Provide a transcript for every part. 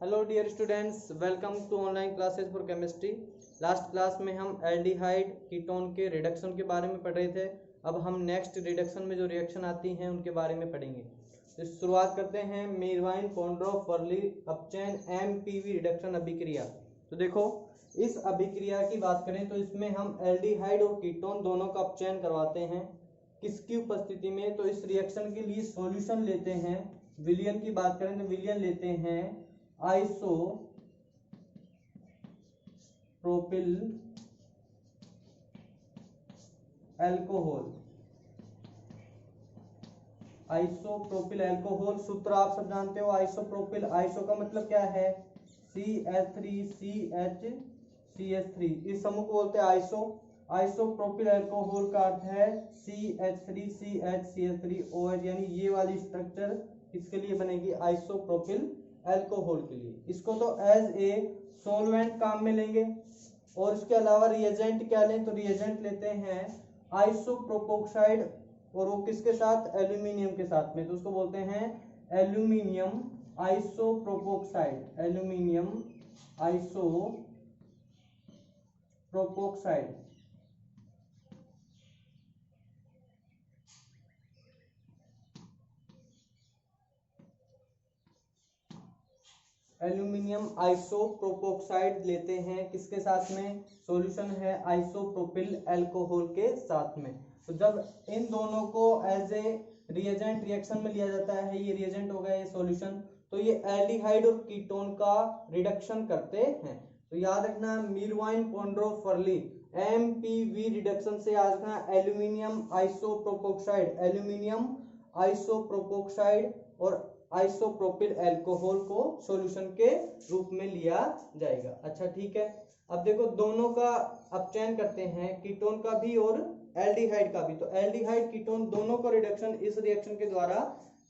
Hello dear students, welcome to online classes for chemistry. Last class में हम aldehyde ketone के reduction के बारे में पढ़ रहे थे। अब हम नेक्स्ट रिडक्शन में जो रिएक्शन आती हैं उनके बारे में पढ़ेंगे। तो शुरुआत करते हैं मीरवाइन कॉन्ड्रोफ फर्ली अपचैन एमपीवी रिडक्शन अभिक्रिया। तो देखो, इस अभिक्रिया की बात करें तो इसमें हम एल्डिहाइड और कीटोन दोनों का अपचयन करवाते हैं। किसकी उपस्थिति में? तो इस रिएक्शन के लिए सॉल्यूशन लेते हैं। विलयन की बात करें तो विलयन लेते हैं iso propyl alcohol. Isopropyl alcohol सूत्र आप सब जानते हो। आइसोप्रोपिल, आइसो का मतलब क्या है? CH3CH CH3, इस समूह को बोलते हैं आइसो। आइसोप्रोपिल एल्कोहल का अर्थ है CH3CH CH3OH, यानी ये वाली स्ट्रक्चर किसके लिए बनेगी? आइसोप्रोपिल एल्कोहल के लिए। इसको तो एज ए सोलवेंट काम में लेंगे। और इसके अलावा रिएजेंट क्या लें? तो रिएजेंट लेते हैं आइसोप्रोपोक्साइड, और वो किसके साथ? एल्यूमिनियम के साथ में। तो उसको बोलते हैं एल्यूमिनियम आइसोप्रोपोक्साइड। एल्यूमिनियम आइसोप्रोपोक्साइड। एल्यूमिनियम आइसोप्रोपोक्साइड लेते हैं किसके साथ में? सॉल्यूशन है आइसोप्रोपिल एल्कोहल के साथ में। तो जब इन दोनों को एज ए रिएजेंट रिएक्शन में लिया जाता है, ये रिएजेंट हो गया, ये सॉल्यूशन, तो ये एल्डिहाइड और कीटोन का रिडक्शन करते हैं। तो याद रखना मीरवाइन कॉन्ड्रोफ फर्ली एमपीवी रिडक्शन से याद रखना एल्यूमिनियम आइसोप्रोपोक्साइड, एल्यूमिनियम आइसोप्रोपोक्साइड और आइसोप्रोपिल एल्कोहल को सॉल्यूशन के रूप में लिया जाएगा। अच्छा ठीक है, अब देखो दोनों का अपचयन करते हैं, कीटोन का भी और एल्डिहाइड का भी। तो एल्डिहाइड कीटोन दोनों का रिडक्शन इस रिएक्शन के द्वारा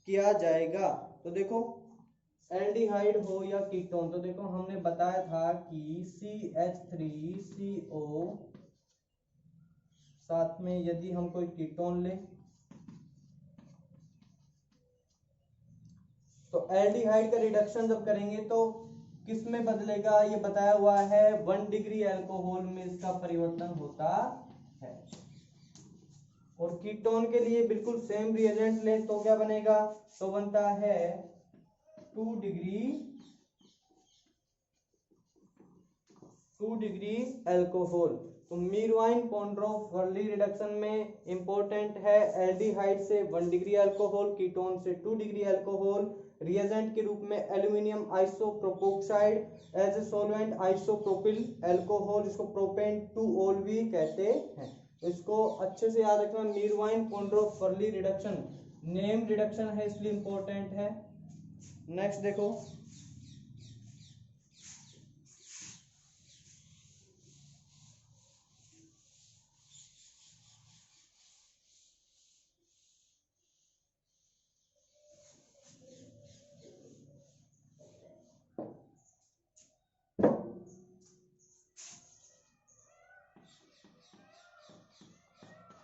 किया जाएगा। तो देखो एल्डिहाइड हो या कीटोन, तो देखो हमने बताया था कि CH3CO साथ में यदि हम कोई कीटोन लें तो एल्डिहाइड का रिडक्शन जब करेंगे तो किस में बदलेगा? ये बताया हुआ है 1 डिग्री अल्कोहल में इसका परिवर्तन होता है। और कीटोन के लिए बिल्कुल सेम रिएजेंट लें तो क्या बनेगा? तो बनता है 2 डिग्री अल्कोहल। तो मीरवाइन कॉन्ड्रोफ फर्ली रिडक्शन में इंपॉर्टेंट है एल्डिहाइड से 1 डिग्री अल्कोहल, कीटोन से 2 डिग्री अल्कोहल, रिएजेंट के रूप में aluminium isopropoxide, as a solvent isopropyl alcohol, जिसको प्रोपेन 2-ओल भी कहते हैं। इसको अच्छे से याद रखना, Meerwein Ponndorf Verley reduction name reduction है इसलिए इंपॉर्टेंट है। नेक्स्ट देखो,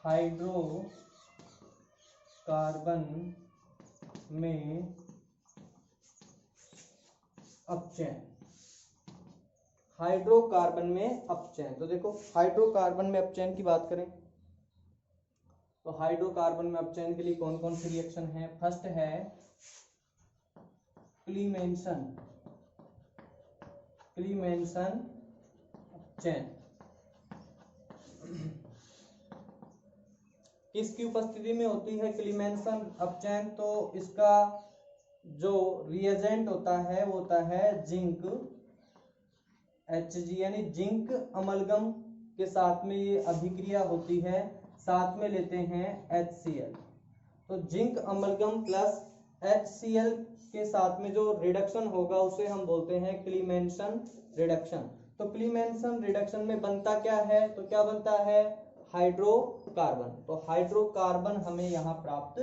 हाइड्रोकार्बन में अपचयन। हाइड्रोकार्बन में अपचयन, तो देखो हाइड्रोकार्बन में अपचयन की बात करें तो हाइड्रोकार्बन में अपचयन के लिए कौन कौन सी रिएक्शन है? फर्स्ट है क्लीमेंसन अपचयन। किसकी उपस्थिति में होती है क्लीमेंसन अपचयन? तो इसका जो रिएजेंट होता है वो होता है जिंक Hg, यानी जिंक अमलगम के साथ में ये अभिक्रिया होती है। साथ में लेते हैं HCl। तो जिंक अमलगम प्लस HCl के साथ में जो रिडक्शन होगा उसे हम बोलते हैं क्लीमेंसन रिडक्शन। तो क्लीमेंसन रिडक्शन में बनता क्या है? तो क्या बनता है? हाइड्रोकार्बन। तो हाइड्रोकार्बन हमें यहाँ प्राप्त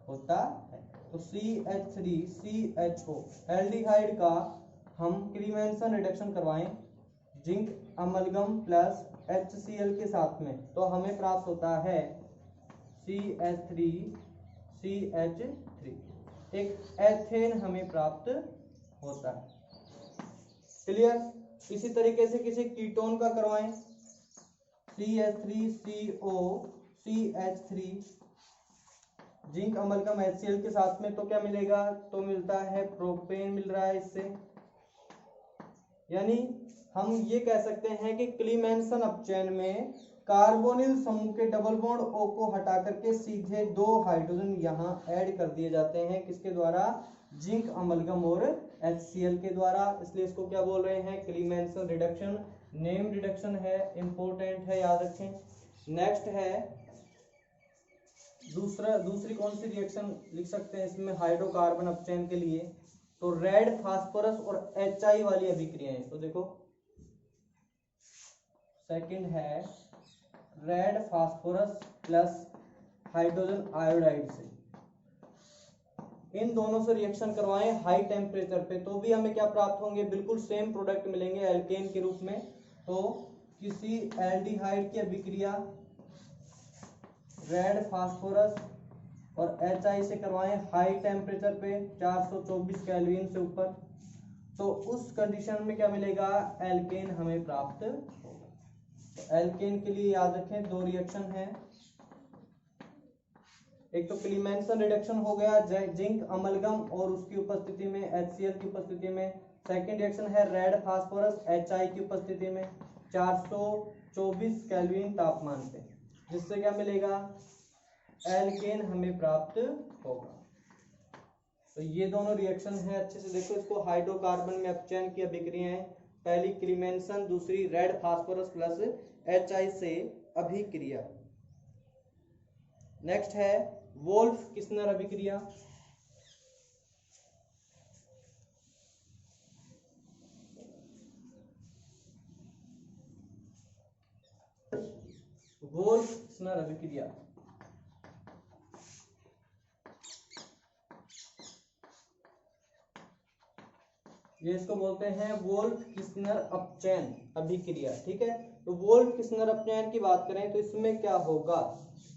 होता है। तो CH3CHO एल्डिहाइड का हम क्लीमेंसन रिडक्शन करवाएं जिंक अमलगम प्लस HCl के साथ में, तो हमें प्राप्त होता है CH3CH3, एक एथेन हमें प्राप्त होता है। क्लियर। इसी तरीके से किसी कीटोन का करवाएं, CH3CO CH3 zinc amalgam HCl के साथ में, तो क्या मिलेगा, तो मिलता है प्रोपेन मिल रहा है इससे। यानी हम ये कह सकते हैं कि क्लीमेंसन अपचयन में कार्बोनिल समूह के डबल बॉन्ड O को हटा करके सीधे 2 हाइड्रोजन यहाँ ऐड कर दिए जाते हैं, किसके द्वारा, जिंक अमलगम और HCl के द्वारा। इसलिए इसको क्या बोल रहे हैं, क्लीमेंसन रिडक्शन। नेम रिडक्शन है, इंपॉर्टेंट है, याद रखें। नेक्स्ट है दूसरी कौन सी रिएक्शन लिख सकते हैं इसमें हाइड्रोकार्बन अपचयन के लिए, तो रेड फास्फोरस और HI वाली अभिक्रियाएं। तो देखो सेकंड है red phosphorus plus hydrogen iodide से, इन दोनों से रिएक्शन करवाएं हाई टेम्परेचर पे, तो भी हमें क्या प्राप्त होंगे, बिल्कुल सेम प्रोडक्ट मिलेंगे एल्केन के रूप में। तो किसी एल्डिहाइड की अभिक्रिया रेड फास्फोरस और HI से करवाएं हाई टेम्परेचर पे 424 केल्विन से ऊपर, तो उस कंडीशन में क्या मिलेगा, एल्केन हमें प्राप्त होगा। तो एल्केन के लिए याद रखें 2 रिएक्शन है, एक तो क्लीमेंसन रिडक्शन हो गया जिंक अमलगम और उसकी उपस्थिति में HCl की उपस्थिति में। सेकंड रिएक्शन है रेड फास्फोरस HI की उपस्थिति में 424 केल्विन तापमान पे, जिससे क्या मिलेगा, एल्केन हमें प्राप्त होगा। तो ये दोनों रिएक्शन है, अच्छे से देखो इसको। हाइड्रोकार्बन में अपचयन की अभिक्रियाएं, पहली क्लीमेंसन, दूसरी रेड फास्फोरस प्लस HI से अभिक्रिया। नेक्स्ट है वोल्फ किस्नर अभिक्रिया। वोल्फ किस्नर अभिक्रिया ये इसको बोलते हैं वोल्फ किस्नर अपचयन अभिक्रिया, ठीक है। तो वोल्फ किस्नर अपचयन की बात करें तो इसमें क्या होगा,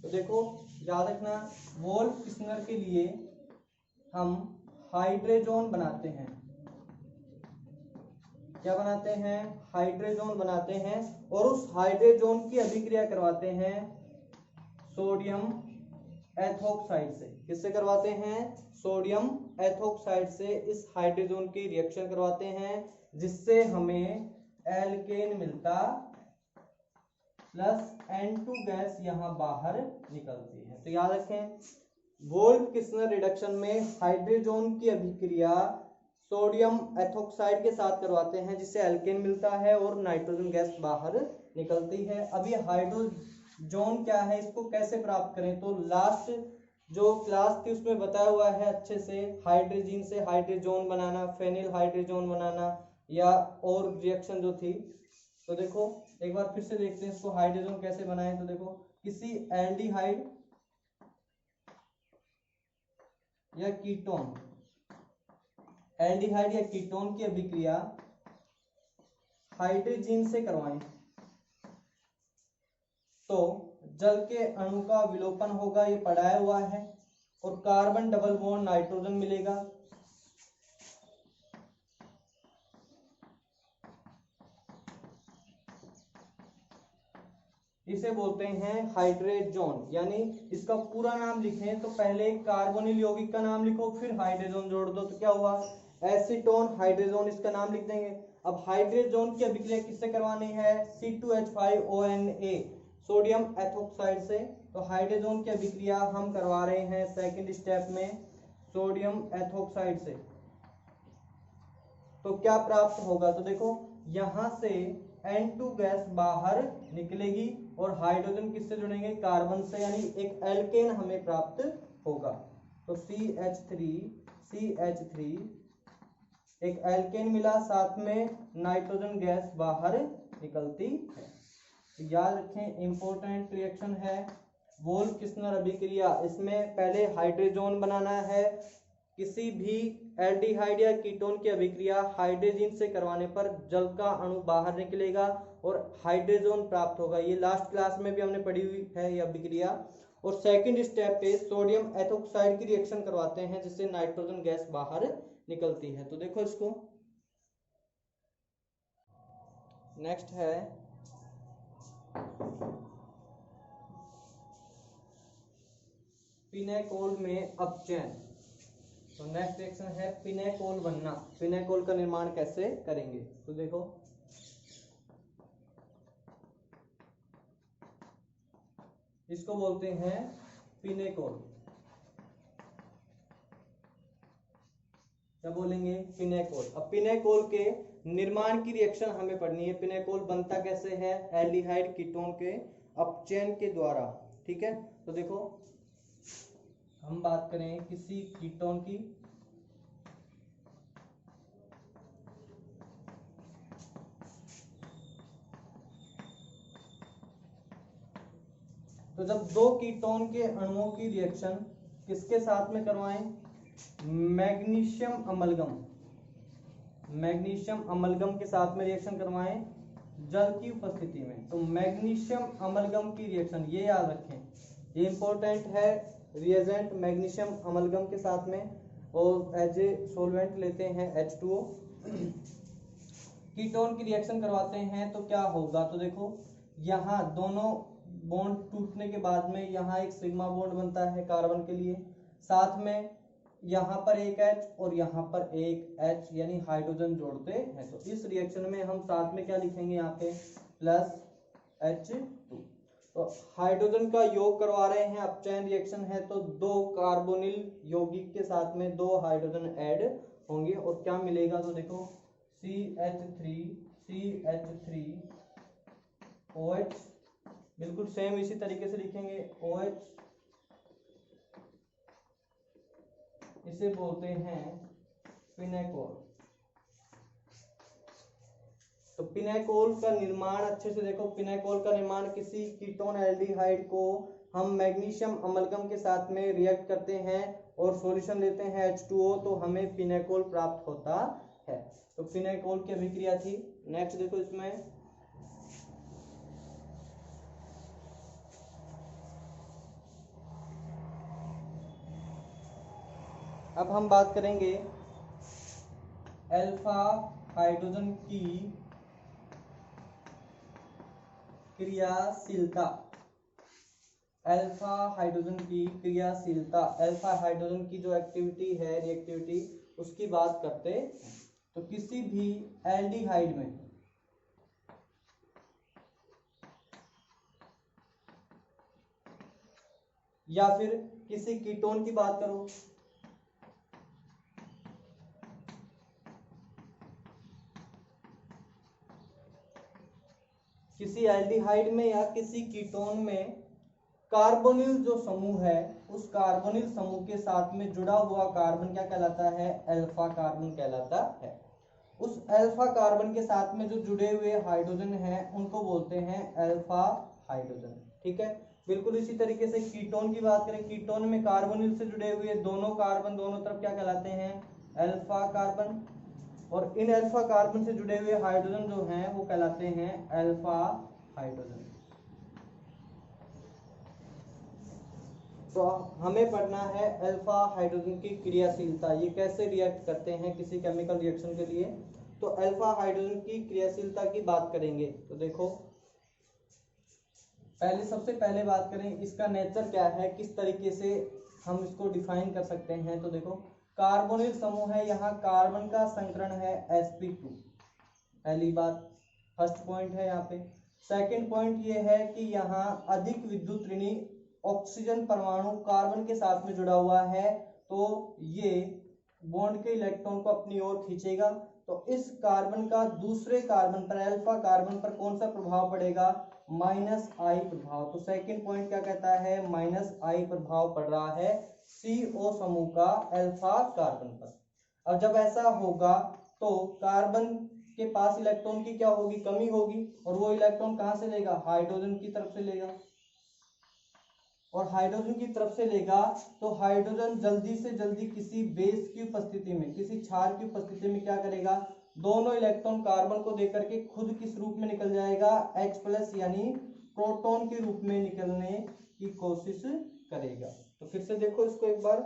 तो देखो याद रखना, वोल्फ किस्नर के लिए हम हाइड्रोजन बनाते हैं, क्या बनाते हैं, हाइड्रोजन बनाते हैं, और उस हाइड्रोजन की अभिक्रिया करवाते हैं सोडियम एथोक्साइड से। किससे करवाते हैं, सोडियम एथोक्साइड से इस हाइड्रोजन की रिएक्शन करवाते हैं, जिससे हमें एल्केन मिलता प्लस N2 गैस यहां बाहर निकलती है। तो याद रखें, वोल्फ किस्नर रिडक्शन में हाइड्रोजन की अभिक्रिया सोडियम एथोक्साइड के साथ करवाते हैं, जिससे एल्केन मिलता है और नाइट्रोजन गैस बाहर निकलती है। अब ये हाइड्रोजन क्या है, इसको कैसे प्राप्त करें, तो लास्ट जो क्लास थी उसमें बताया हुआ है अच्छे से, हाइड्रोजन से हाइड्रोजन बनाना, फेनिल हाइड्रोजन बनाना, या और रिएक्शन जो थी। तो देखो एक बार फिर से देखते हैं इसको, हाइड्रोजन कैसे बनाएं। तो देखो किसी एल्डिहाइड या कीटोन, एल्डिहाइड या कीटोन की अभिक्रिया हाइड्रोजन से करवाएं तो जल के अणु का विलोपन होगा, ये पढ़ाया हुआ है, और कार्बन डबल बॉन्ड नाइट्रोजन मिलेगा। इसे बोलते हैं हाइड्रोजन, यानी इसका पूरा नाम लिखें तो पहले कार्बोनिल यौगिक का नाम लिखो, फिर हाइड्रोजन जोड़ दो, तो क्या हुआ, एसीटोन हाइड्रोजन, इसका नाम लिख देंगे। अब हाइड्रोजन की अभिक्रिया किससे करवानी है, C2H5ONA सोडियम एथोक्साइड से। तो हाइड्रोजन की अभिक्रिया हम करवा रहे हैं सेकंड स्टेप में सोडियम एथोक्साइड से। तो क्या प्राप्त होगा, तो देखो यहां से N2 गैस बाहर निकलेगी और हाइड्रोजन किससे जुड़ेंगे, कार्बन से, यानी एक एल्केन हमें प्राप्त होगा। तो CH3 एक एल्केन मिला, साथ में नाइट्रोजन गैस बाहर निकलती है। तो याद रखें इंपॉर्टेंट रिएक्शन है वोल्फ किस्नर अभिक्रिया। इसमें पहले हाइड्रोजन बनाना है, किसी भी एल्डिहाइड या कीटोन की अभिक्रिया हाइड्रोजन से करवाने पर जल का अणु बाहर निकलेगा और हाइड्रोजन प्राप्त होगा। ये लास्ट क्लास में भी हमने पढ़ी हुई है ये अभिक्रिया। और सेकंड स्टेप पे सोडियम एथोक्साइड की रिएक्शन करवाते हैं, जिससे नाइट्रोजन गैस बाहर निकलती है। तो देखो इसको, नेक्स्ट है पिनेकोल में अपचयन। तो नेक्स्ट रिएक्शन है पिनेकोल बनना। पिनेकोल का निर्माण कैसे करेंगे, तो देखो इसको बोलते हैं पिनेकोल। क्या बोलेंगे, पिनेकोल। अब पिनेकोल के निर्माण की रिएक्शन हमें पढ़नी है। पिनेकोल बनता कैसे है, एल्डिहाइड कीटोन के अपचयन के द्वारा। ठीक है, तो देखो हम बात करें किसी कीटोन की, तो जब दो कीटोन के अणुओं की रिएक्शन किसके साथ में करवाएं, मैग्नीशियम अमलगम, मैग्नीशियम अमलगम के साथ में रिएक्शन करवाएं जल की उपस्थिति में। तो मैग्नीशियम अमलगम की रिएक्शन, ये याद रखें, ये इंपॉर्टेंट है। रिएजेंट मैग्नीशियम अमलगम के साथ में और एज ए सोलवेंट लेते हैं H2O, कीटोन की रिएक्शन करवाते हैं तो क्या होगा, तो देखो यहाँ दोनों बॉन्ड टूटने के बाद में यहाँ एक सिग्मा बॉन्ड बनता है कार्बन के लिए, साथ में यहाँ पर एक H और यहाँ पर एक H यानी हाइड्रोजन जोड़ते हैं। तो इस रिएक्शन में हम साथ में क्या लिखेंगे, यहाँ पे प्लस H2। तो हाइड्रोजन का योग करवा रहे हैं, अपचयन रिएक्शन है, तो दो कार्बोनिल यौगिक के साथ में दो हाइड्रोजन ऐड होंगे और क्या मिलेगा, तो देखो CH3 OH, बिल्कुल सेम इसी तरीके से लिखेंगे OH, इसे बोलते हैं पिनेकोल। तो पिनेकोल का निर्माण अच्छे से देखो, पिनेकोल का निर्माण किसी कीटोन एल्डिहाइड को हम मैग्नीशियम अमलगम के साथ में रिएक्ट करते हैं और सॉल्यूशन लेते हैं H2O, तो हमें पिनेकोल प्राप्त होता है। तो पिनेकोल की अभिक्रिया थी। नेक्स्ट देखो इसमें अब हम बात करेंगे अल्फा हाइड्रोजन की क्रियाशीलता। अल्फा हाइड्रोजन की क्रियाशीलता, अल्फा हाइड्रोजन की जो एक्टिविटी है, रिएक्टिविटी, उसकी बात करते हैं। तो किसी भी एल्डिहाइड में या फिर किसी कीटोन की बात करो, किसी एल्डिहाइड में या किसी कीटोन में कार्बोनिल जो समूह है, उस कार्बोनिल समूह के साथ में जुड़ा हुआ कार्बन क्या कहलाता है, अल्फा कार्बन कहलाता है। उस अल्फा कार्बन के साथ में जो जुड़े हुए हाइड्रोजन हैं उनको बोलते हैं अल्फा हाइड्रोजन। ठीक है, बिल्कुल इसी तरीके से कीटोन की बात करें, कीटोन में कार्बोनिल से जुड़े हुए दोनों कार्बन दोनों तरफ क्या कहलाते हैं, अल्फा कार्बन, और इन अल्फा कार्बन से जुड़े हुए हाइड्रोजन जो हैं वो कहलाते हैं अल्फा हाइड्रोजन। तो हमें पढ़ना है अल्फा हाइड्रोजन की क्रियाशीलता, ये कैसे रिएक्ट करते हैं किसी केमिकल रिएक्शन के लिए। तो अल्फा हाइड्रोजन की क्रियाशीलता की बात करेंगे, तो देखो सबसे पहले बात करें इसका नेचर क्या है, किस तरीके से हम इसको डिफाइन कर सकते हैं। तो देखो कार्बोनिल समूह है, यहाँ कार्बन का संकरण है sp2, पहली बात, फर्स्ट पॉइंट है यहाँ पे। सेकंड पॉइंट ये है कि यहाँ अधिक विद्युत ऋणी ऑक्सीजन परमाणु कार्बन के साथ में जुड़ा हुआ है, तो ये बॉन्ड के इलेक्ट्रॉन को अपनी ओर खींचेगा। तो इस कार्बन का दूसरे कार्बन पर, अल्फा कार्बन पर कौन सा प्रभाव पड़ेगा, -I प्रभाव। तो सेकंड पॉइंट क्या कहता है, -I प्रभाव पड़ रहा है CO समूह का अल्फा कार्बन पर। अब जब ऐसा होगा तो कार्बन के पास इलेक्ट्रॉन की क्या होगी, कमी होगी, और वो इलेक्ट्रॉन कहां से लेगा, हाइड्रोजन की तरफ से लेगा, और हाइड्रोजन की तरफ से लेगा तो हाइड्रोजन जल्दी से जल्दी किसी बेस की उपस्थिति में, किसी क्षार की उपस्थिति में क्या करेगा, दोनों इलेक्ट्रॉन कार्बन को देकर के खुद किस रूप में निकल जाएगा, H+ यानी प्रोटॉन के रूप में निकलने की कोशिश करेगा। तो फिर से देखो इसको एक बार,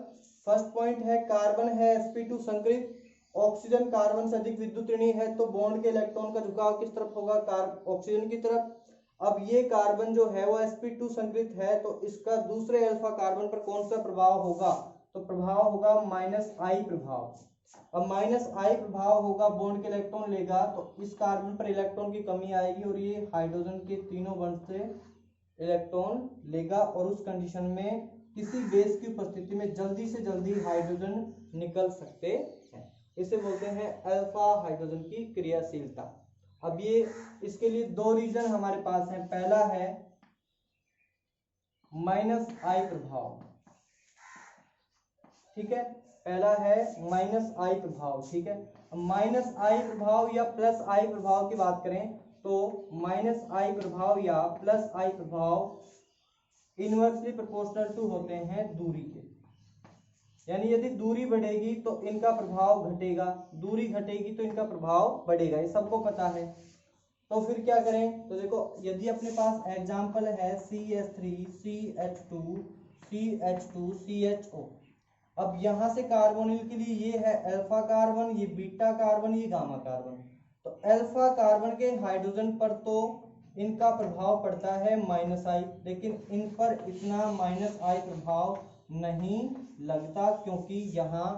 फर्स्ट पॉइंट है कार्बन है sp2 संकरित ऑक्सीजन कार्बन से अधिक विद्युत ऋणी है तो बॉन्ड के इलेक्ट्रॉन का झुकाव किस तरफ होगा, ऑक्सीजन की तरफ। अब ये कार्बन जो है वो sp2 संकरित है तो इसका दूसरे अल्फा कार्बन पर कौन सा प्रभाव होगा, तो प्रभाव होगा -I प्रभाव। अब -I प्रभाव होगा, बॉन्ड के इलेक्ट्रॉन लेगा तो इस कार्बन पर इलेक्ट्रॉन की कमी आएगी और ये हाइड्रोजन के तीनों बॉन्ड से इलेक्ट्रॉन लेगा और उस कंडीशन में किसी बेस की उपस्थिति में जल्दी से जल्दी हाइड्रोजन निकल सकते हैं। इसे बोलते हैं अल्फा हाइड्रोजन की क्रियाशीलता। अब ये इसके लिए दो रीजन हमारे पास हैं। पहला है -I प्रभाव, ठीक है, पहला है -I प्रभाव, ठीक है। -I प्रभाव या +I प्रभाव की बात करें तो -I प्रभाव या +I प्रभाव इनवर्सली प्रोपोर्शनल टू होते हैं दूरी के, यानी यदि दूरी बढ़ेगी तो इनका प्रभाव घटेगा, दूरी घटेगी तो इनका प्रभाव बढ़ेगा, ये सबको पता है। तो फिर क्या करें, तो देखो यदि अपने पास एग्जाम्पल है CH3 CH2 CH2 CHO। अब यहां से कार्बोनिल के लिए ये है अल्फा कार्बन, ये बीटा कार्बन, ये गामा कार्बन। तो अल्फा कार्बन के हाइड्रोजन पर तो इनका प्रभाव पड़ता है -I, लेकिन इन पर इतना -I प्रभाव नहीं लगता क्योंकि यहाँ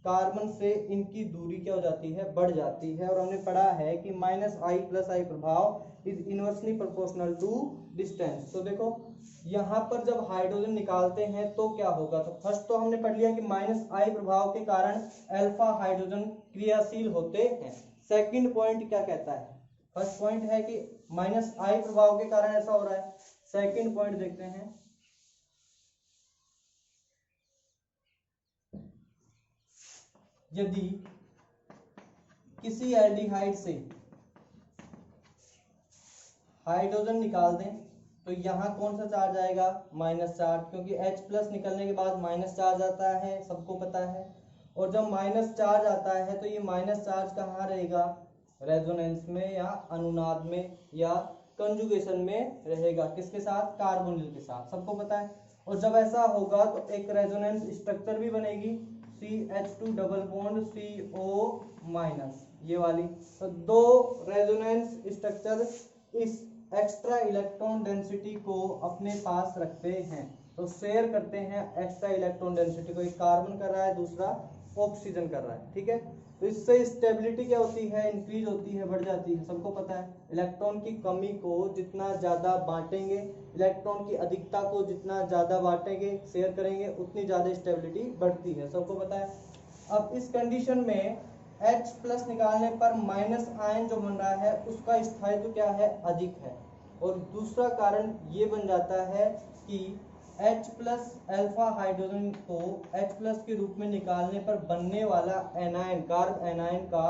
कार्बन से इनकी दूरी क्या हो जाती है, बढ़ जाती है। और हमने पढ़ा है कि -I+I प्रभाव is inversely proportional to distance. तो देखो यहाँ पर जब हाइड्रोजन निकालते हैं तो क्या होगा, तो फर्स्ट तो हमने पढ़ लिया कि -I प्रभाव के कारण अल्फा हाइड्रोजन क्रियाशील होते हैं। सेकंड पॉइंट क्या कहता है, फर्स्ट पॉइंट है कि -I प्रभाव के कारण ऐसा हो रहा है। सेकंड पॉइंट देखते हैं, यदि किसी एल्डिहाइड से हाइड्रोजन निकाल दें तो यहाँ कौन सा चार्ज आएगा, माइनस चार्ज, क्योंकि H+ निकलने के बाद माइनस चार्ज आता है, सबको पता है। और जब माइनस चार्ज आता है तो ये माइनस चार्ज कहाँ रहेगा, रेजोनेंस में या अनुनाद में या कंजुगेशन में रहेगा, किसके साथ, कार्बोनिल के साथ, सबको पता है। और जब ऐसा होगा तो एक रेजोनेंस स्ट्रक्चर भी बनेगी, CH2 डबल बॉन्ड CO-, ये वाली। तो दो रेजोनेंस स्ट्रक्चर इस एक्स्ट्रा इलेक्ट्रॉन डेंसिटी को अपने पास रखते हैं, तो शेयर करते हैं एक्स्ट्रा इलेक्ट्रॉन डेंसिटी को। एक कार्बन कर रहा है, दूसरा ऑक्सीजन कर रहा है, ठीक है। तो इससे स्टेबिलिटी क्या होती है, इंक्रीज होती है, बढ़ जाती है, सबको पता है। इलेक्ट्रॉन की कमी को जितना ज्यादा बांटेंगे, इलेक्ट्रॉन की अधिकता को जितना ज्यादा बांटेंगे, शेयर करेंगे, उतनी ज्यादा स्टेबिलिटी बढ़ती है, सबको पता है। अब इस कंडीशन में H+ निकालने पर माइनस आयन जो बन रहा है उसका स्थायित्व क्या है, अधिक है। और दूसरा कारण ये बन जाता है कि H+ अल्फा हाइड्रोजन को H+ के रूप में निकालने पर बनने वाला एनायन, कार्ब एनायन का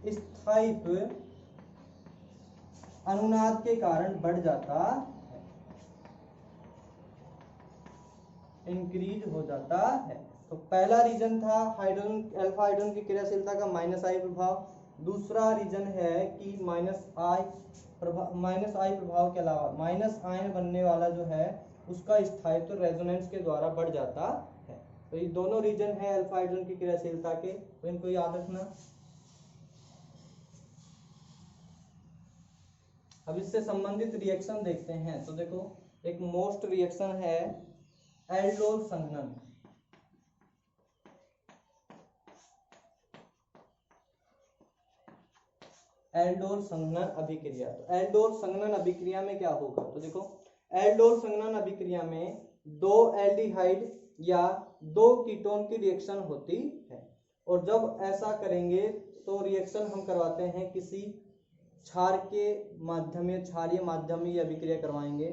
स्थायित्व अनुनाद के कारण बढ़ जाता है, इंक्रीज हो जाता है। तो पहला रीजन था हाइड्रोजन, अल्फा हाइड्रोजन की क्रियाशीलता का -I प्रभाव। दूसरा रीजन है कि -I प्रभाव के अलावा माइनस आयन बनने वाला जो है उसका स्थायित्व रेजोनेंस के द्वारा बढ़ जाता है। तो ये दोनों रीजन है अल्फा हाइड्रोजन की क्रियाशीलता के, तो इनको याद रखना। अब इससे संबंधित रिएक्शन देखते हैं। तो देखो एक मोस्ट रिएक्शन है एल्डोल संघनन। एल्डोल संघनन अभिक्रिया। तो एल्डोल संघनन अभिक्रिया में क्या होगा, तो देखो एल्डोल संघनन अभिक्रिया में दो एल्डिहाइड या दो कीटोन की रिएक्शन होती है। और जब ऐसा करेंगे तो रिएक्शन हम करवाते हैं किसी क्षार के माध्यम में, क्षारीय माध्यम में अभिक्रिया करवाएंगे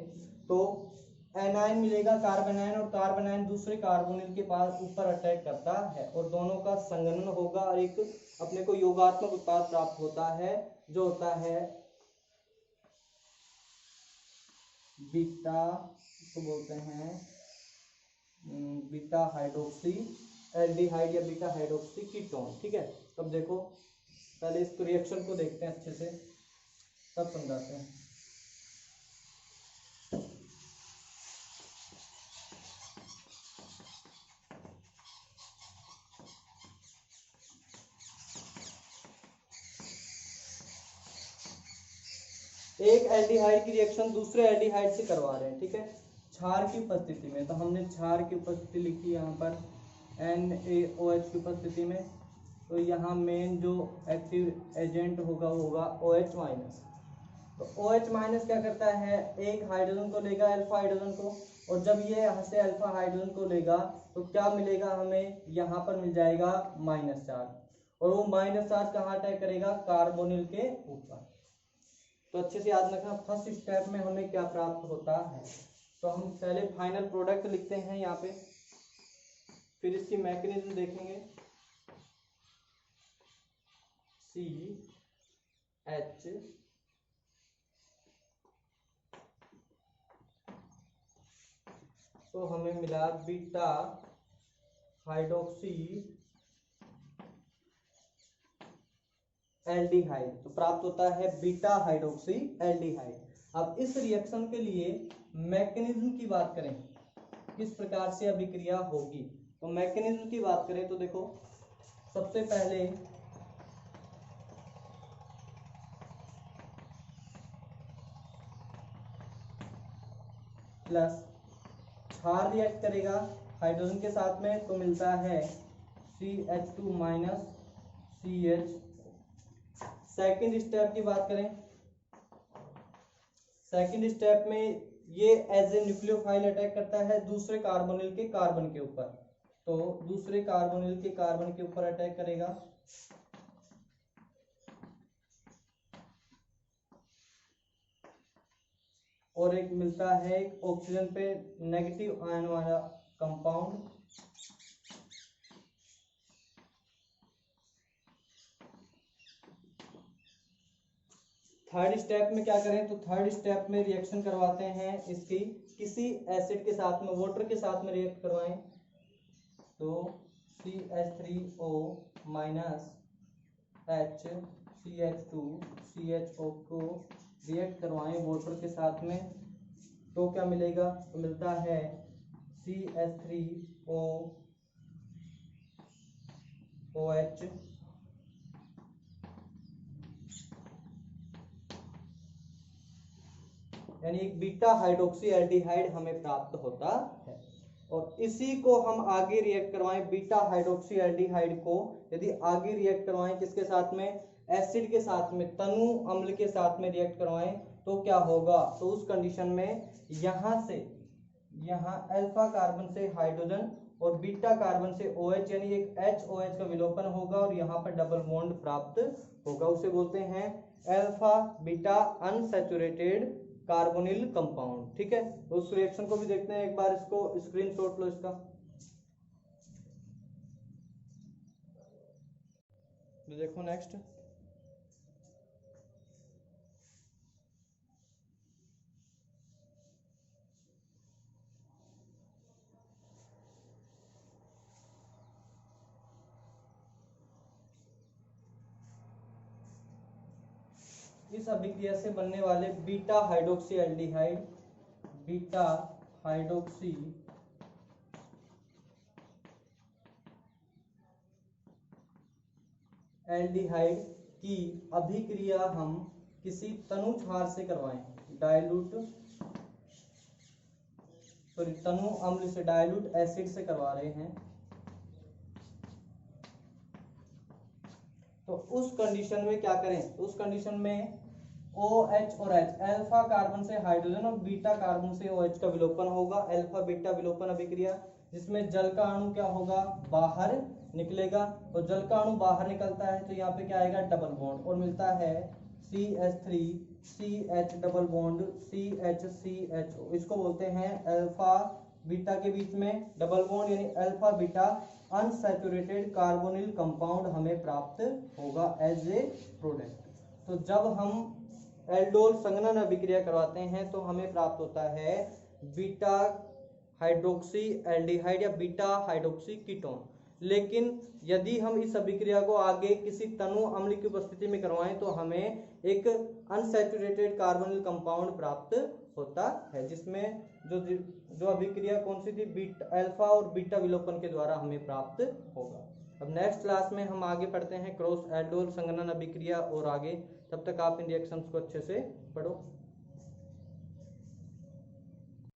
तो एनायन मिलेगा, कार्बन आयन, और कार्बन आयन दूसरे कार्बोनिल के पास ऊपर अटैक करता है और दोनों का संघनन होगा और एक अपने को योगात्मक उत्पाद प्राप्त होता है जो होता है बीटा, इसको बोलते हैं बीटा हाइड्रोक्सी एल्डिहाइड या बीटा हाइड्रोक्सी कीटोन, ठीक है। तब देखो पहले इस रिएक्शन को देखते हैं अच्छे से, तब समझाते हैं। एक एल्डिहाइड की रिएक्शन दूसरे एल्डिहाइड से करवा रहे हैं, ठीक है, क्षार की उपस्थिति में। तो हमने क्षार की उपस्थिति लिखी यहाँ पर NaOH की उपस्थिति में। तो यहाँ मेन जो एक्टिव एजेंट होगा वो होगा OH माइनस। तो OH माइनस क्या करता है, एक हाइड्रोजन को लेगा, अल्फा हाइड्रोजन को, और जब ये यहाँ से अल्फा हाइड्रोजन को लेगा तो क्या मिलेगा हमें, यहाँ पर मिल जाएगा माइनस चार्ज, और वो माइनस चार्ज कहाँ अटैक करेगा, कार्बोनिल के ऊपर। तो अच्छे से याद रखना फर्स्ट स्टेप में हमें क्या प्राप्त होता है। तो हम पहले फाइनल प्रोडक्ट लिखते हैं यहाँ पे, फिर इसकी मैकेनिज्म देखेंगे। CH तो हमें मिला बीटा हाइड्रोक्सी एल्डिहाइड, तो प्राप्त होता है बीटा हाइड्रोक्सी एल्डिहाइड। अब इस रिएक्शन के लिए मैकेनिज्म की बात करें, किस प्रकार से अभिक्रिया होगी, तो मैकेनिज्म की बात करें तो देखो, सबसे पहले प्लस क्षार रिएक्ट करेगा हाइड्रोजन के साथ में, तो मिलता है CH2 minus CH। Second step की बात करें, सेकेंड स्टेप में ये एज ए न्यूक्लियोफाइल अटैक करता है दूसरे कार्बोनिल के कार्बन के ऊपर, तो दूसरे कार्बोनिल के कार्बन के ऊपर अटैक करेगा। और एक मिलता है एक ऑक्सीजन पे नेगेटिव आयन वाला कंपाउंड। थर्ड स्टेप में क्या करें, तो थर्ड स्टेप में रिएक्शन करवाते हैं इसकी किसी एसिड के साथ में, वाटर के साथ में रिएक्ट करवाएं। तो CH3O minus H CH2 CHO को रिएक्ट करवाएं वाटर के साथ में, तो क्या मिलेगा, तो मिलता है CH3O OH यानी एक बीटा हाइड्रोक्सी एल्डिहाइड हमें प्राप्त होता है। और इसी को हम आगे रिएक्ट करवाएं बीटा हाइड्रोक्सी एल्डिहाइड को, यदि आगे रिएक्ट करवाएं किसके साथ में, एसिड के साथ में, तनु अम्ल के साथ में रिएक्ट करवाएं, तो क्या होगा, तो उस कंडीशन में यहाँ अल्फा कार्बन से हाइड्रोजन और बीटा कार्बन से OH यानी एक HOH का विलोपन होगा, और यहाँ पर डबल बॉन्ड प्राप्त होगा। उसे बोलते हैं alpha beta unsaturated carbonyl compound, ठीक है। तो उस रिएक्शन को भी देखते हैं एक बार, इसको स्क्रीनशॉट लो इसका। तो देखो नेक्स्ट, इस अभिक्रिया से बनने वाले beta hydroxy aldehyde, beta hydroxy aldehyde की अभिक्रिया हम किसी तनु क्षार से करवाएं, तनु अम्ल से, डाइल्यूट एसिड से करवा रहे हैं। तो उस कंडीशन में क्या करें, तो उस कंडीशन में OH और H, अल्फा कार्बन से हाइड्रोजन और बीटा कार्बन से OH का विलोपन होगा, अल्फा बीटा विलोपन अभिक्रिया, जिसमें जल का अणु क्या होगा, बाहर निकलेगा, और जल का अणु बाहर निकलता है तो यहाँ पे क्या आएगा, डबल बॉन्ड, और मिलता है CH3 CH double bond CHCHO। इसको बोलते हैं अल्फा बीटा के बीच में डबल बॉन्ड, यानी alpha beta unsaturated carbonyl compound हमें प्राप्त होगा एज ए प्रोडक्ट। तो जब हम एल्डोल संघनन अभिक्रिया करवाते हैं तो हमें प्राप्त होता है बीटा हाइड्रोक्सी एल्डिहाइड या बीटा हाइड्रोक्सी कीटोन। लेकिन यदि हम इस अभिक्रिया को आगे किसी तनु अम्ल की उपस्थिति में करवाएं तो हमें एक अनसैचुरेटेड कार्बोनिल कंपाउंड प्राप्त होता है, जिसमें जो अभिक्रिया कौन सी थी, बीटा अल्फा और बीटा विलोपन के द्वारा हमें प्राप्त होगा। अब नेक्स्ट क्लास में हम आगे पढ़ते हैं क्रॉस एल्डोल संघनन अभिक्रिया और आगे, तब तक आप इन रिएक्शंस को अच्छे से पढ़ो।